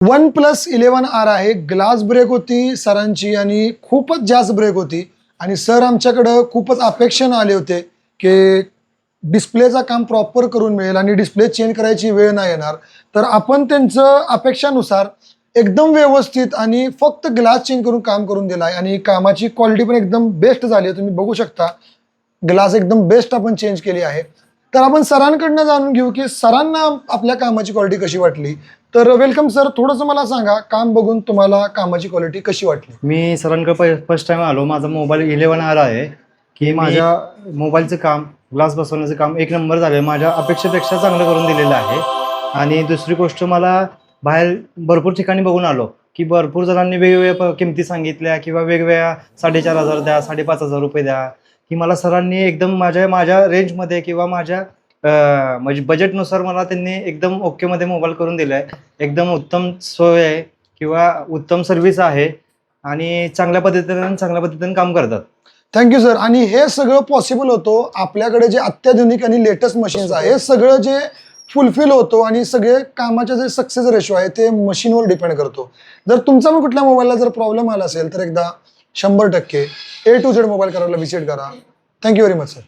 OnePlus 11R आहे. Glass break होती सरांची आणि खूपच जास्त ब्रेक होती आणि सर आमच्याकडं खूपच अपेक्षेनं आले होते की डिस्प्लेचं काम प्रॉपर करून मिळेल आणि डिस्प्ले चेंज करायची वेळ नाही येणार. तर आपण त्यांचं अपेक्षानुसार एकदम व्यवस्थित आणि फक्त ग्लास चेंज करून काम करून दिलं आहे आणि कामाची क्वालिटी पण एकदम बेस्ट झाली आहे. तुम्ही बघू शकता ग्लास एकदम बेस्ट आपण चेंज केली आहे. तर आपण सरांकडनं जाणून घेऊ की सरांना आपल्या कामाची क्वालिटी कशी वाटली. तर वेलकम सर, थोडंसं मला सांगा, काम बघून तुम्हाला कामाची क्वालिटी कशी वाटली. मी सरांकडे फर्स्ट टाइम आलो. माझा मोबाईल 11R आहे की माझ्या मोबाईलचं काम, ग्लास बसवण्याचं काम एक नंबर झालं. माझ्या अपेक्षेपेक्षा चांगलं करून दिलेलं आहे. आणि दुसरी गोष्ट, मला बाहेर भरपूर ठिकाणी बघून आलो की भरपूर जणांनी वेगवेगळ्या किमती सांगितल्या किंवा वेगवेगळ्या 4,500 द्या, 5,500 रुपये द्या. की मला सरांनी एकदम माझ्या रेंजमध्ये किंवा माझ्या म्हणजे बजेटनुसार मला त्यांनी एकदम ओकेमध्ये मोबाईल करून दिला आहे. एकदम उत्तम सोय आहे किंवा उत्तम सर्व्हिस आहे आणि चांगल्या पद्धतीने काम करतात. Thank you sir. आणि हे सगळं पॉसिबल होतं आपल्याकडे जे अत्याधुनिक आणि लेटेस्ट मशीन्स आहे, हे सगळं जे फुलफिल होतो आणि सगळे कामाचे जे सक्सेस रेशो आहे ते मशीनवर डिपेंड करतो. जर तुमचा पण कुठल्या मोबाईलला जर प्रॉब्लेम आला असेल तर एकदा 100% A to Z मोबाईल करायला व्हिजिट करा. Thank you very much sir.